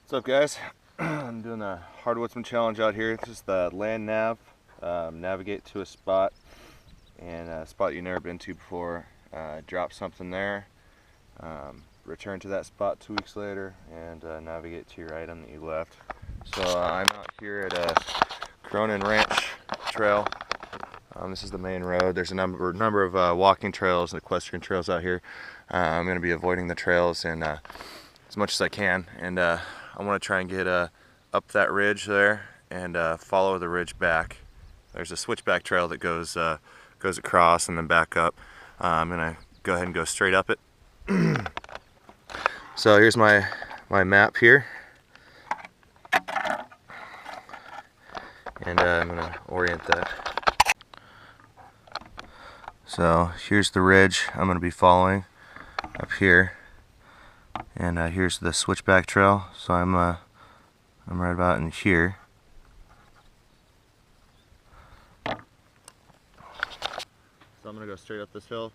What's up, guys? I'm doing the Hardwoodsman challenge out here. This is the land nav. Navigate to a spot, and a spot you've never been to before. Drop something there, return to that spot 2 weeks later, and navigate to your item that you left. So I'm out here at a Cronin Ranch trail. This is the main road. There's a number of walking trails and equestrian trails out here. I'm going to be avoiding the trails and as much as I can, and I want to try and get up that ridge there and follow the ridge back. There's a switchback trail that goes across and then back up. I'm gonna go ahead and go straight up it. So here's my map here, and I'm gonna orient that. So here's the ridge I'm gonna be following up here. And here's the switchback trail, so I'm right about in here. So I'm gonna go straight up this hill.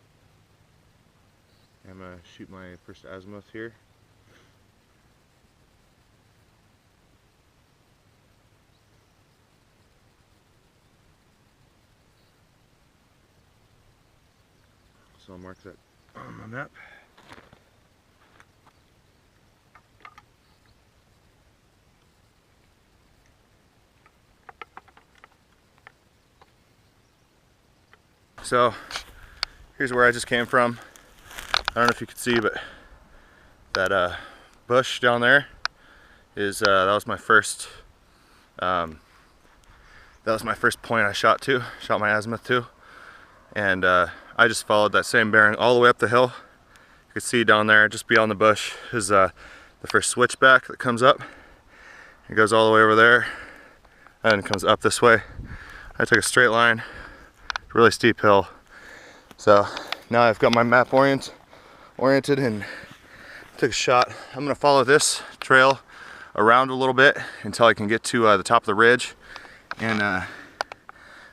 I'm gonna shoot my first azimuth here. So I'll mark that on my map. So here's where I just came from. I don't know if you can see, but that bush down there is that was my first point I shot my azimuth to, and I just followed that same bearing all the way up the hill. You can see down there, just beyond the bush, is the first switchback that comes up. It goes all the way over there and comes up this way. I took a straight line. Really steep hill. So now I've got my map oriented and took a shot. I'm gonna follow this trail around a little bit until I can get to the top of the ridge. And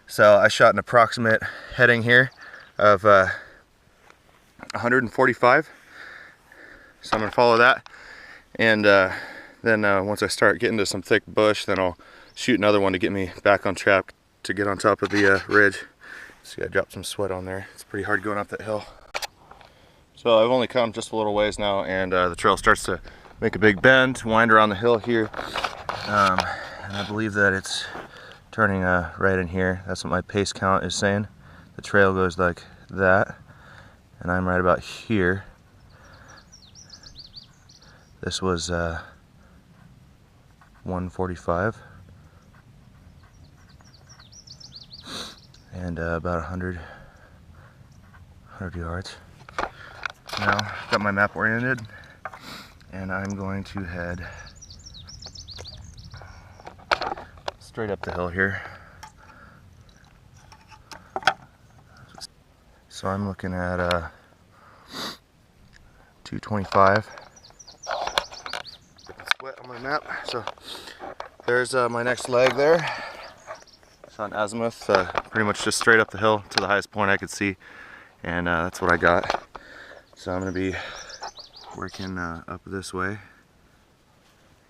so I shot an approximate heading here of 145. So I'm gonna follow that, and then once I start getting to some thick bush, then I'll shoot another one to get me back on track to get on top of the ridge. See, I dropped some sweat on there. It's pretty hard going up that hill. So I've only come just a little ways now, and the trail starts to make a big bend, wind around the hill here. And I believe that it's turning right in here. That's what my pace count is saying. The trail goes like that, and I'm right about here. This was 145. And about 100 yards. Now, got my map oriented, and I'm going to head straight up the hill here. So I'm looking at 225. Sweat on my map. So there's my next leg there. On azimuth, pretty much just straight up the hill to the highest point I could see, and that's what I got. So I'm going to be working up this way,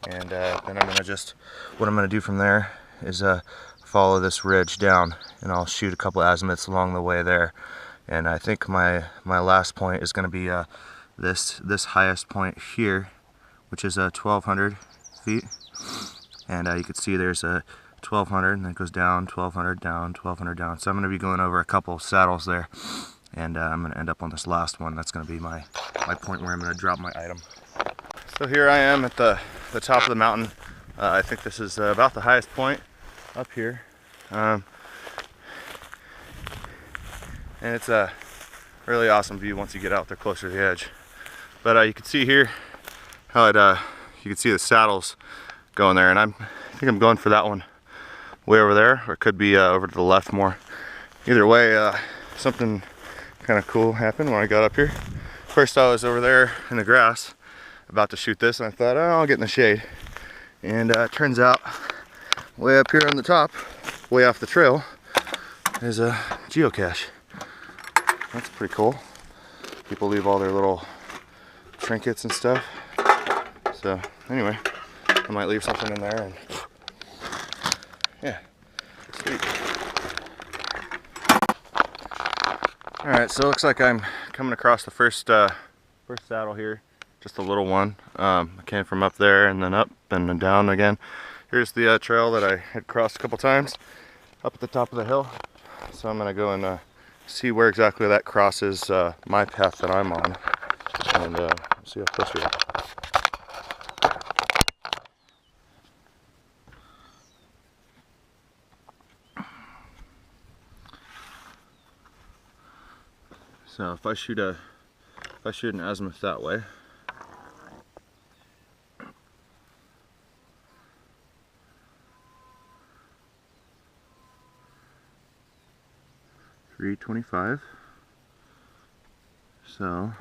and then I'm going to what I'm going to do from there is follow this ridge down, and I'll shoot a couple azimuths along the way there. And I think my last point is going to be this highest point here, which is 1,200 feet, and you can see there's a 1,200, and then it goes down, 1,200 down, 1,200 down. So I'm going to be going over a couple of saddles there, and I'm going to end up on this last one. That's going to be my point where I'm going to drop my item. So here I am at the top of the mountain. I think this is about the highest point up here, and it's a really awesome view once you get out there closer to the edge. But you can see here how you can see the saddles going there, and I think I'm going for that one way over there, or it could be over to the left more. Either way, something kind of cool happened when I got up here. First I was over there in the grass about to shoot this, and I thought, oh, I'll get in the shade. And turns out way up here on the top, way off the trail, is a geocache. That's pretty cool. People leave all their little trinkets and stuff. So anyway, I might leave something in there, and yeah, sweet. All right, so it looks like I'm coming across the first saddle here, just a little one. I came from up there and then up and then down again. Here's the trail that I had crossed a couple times up at the top of the hill. So I'm gonna go and see where exactly that crosses my path that I'm on, and see how close we are. So if I shoot an azimuth that way, .325. So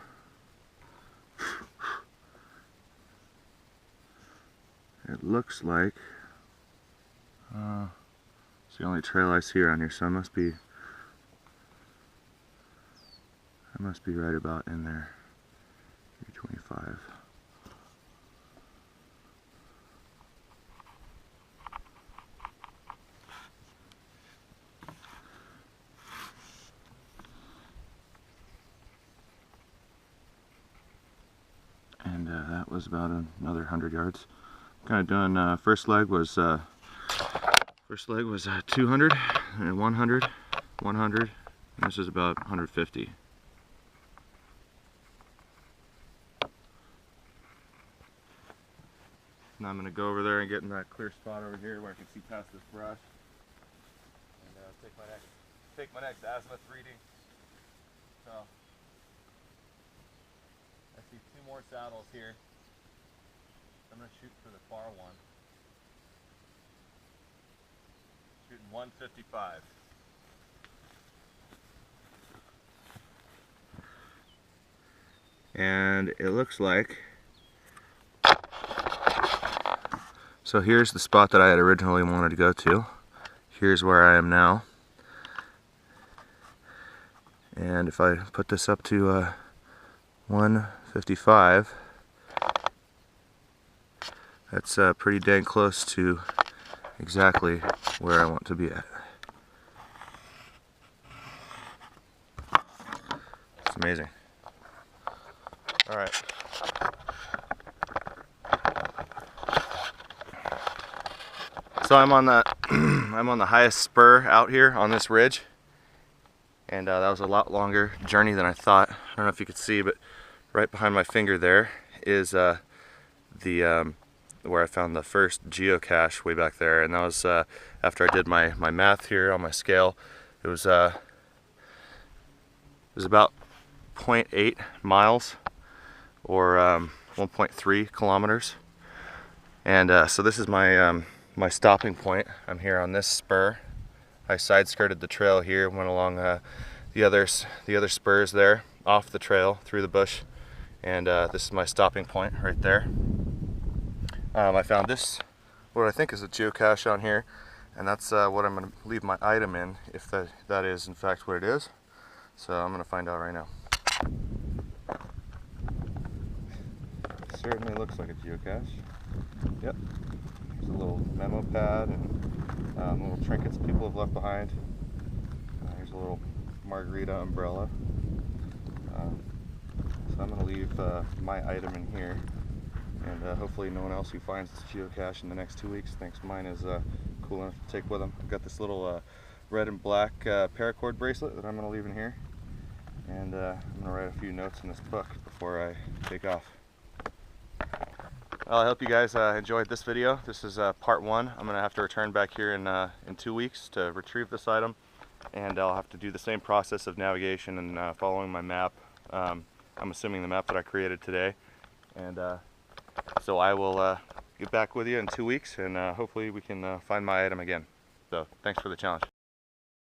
it looks like it's the only trail I see around here, so I must be right about in there. 325. And that was about another 100 yards. Kind of doing first leg was 200 and 100, 100. And this is about 150. Now I'm going to go over there and get in that clear spot over here where I can see past this brush, and take my next azimuth reading. So I see 2 more saddles here. I'm going to shoot for the far one. Shooting 155. And it looks like, so here's the spot that I had originally wanted to go to. Here's where I am now. And if I put this up to 155, that's pretty dang close to exactly where I want to be at. It's amazing. All right. So I'm on the I'm on the highest spur out here on this ridge, and that was a lot longer journey than I thought. I don't know if you could see, but right behind my finger there is where I found the first geocache way back there, and that was after I did my math here on my scale. It was about 0.8 miles or 1.3 kilometers, and so this is my my stopping point. I'm here on this spur. I side skirted the trail here, went along the other spurs there, off the trail through the bush, and this is my stopping point right there. I found this, what I think is a geocache on here, and that's what I'm going to leave my item in, if that is in fact what it is. So I'm going to find out right now. Certainly looks like a geocache. Yep. There's a little memo pad and little trinkets people have left behind. Here's a little margarita umbrella. So I'm going to leave my item in here, and hopefully no one else who finds this geocache in the next 2 weeks thinks mine is cool enough to take with them. I've got this little red and black paracord bracelet that I'm going to leave in here, and I'm going to write a few notes in this book before I take off. Well, I hope you guys enjoyed this video. This is part 1. I'm going to have to return back here in 2 weeks to retrieve this item, and I'll have to do the same process of navigation and following my map. I'm assuming the map that I created today, and so I will get back with you in 2 weeks, and hopefully we can find my item again. So thanks for the challenge.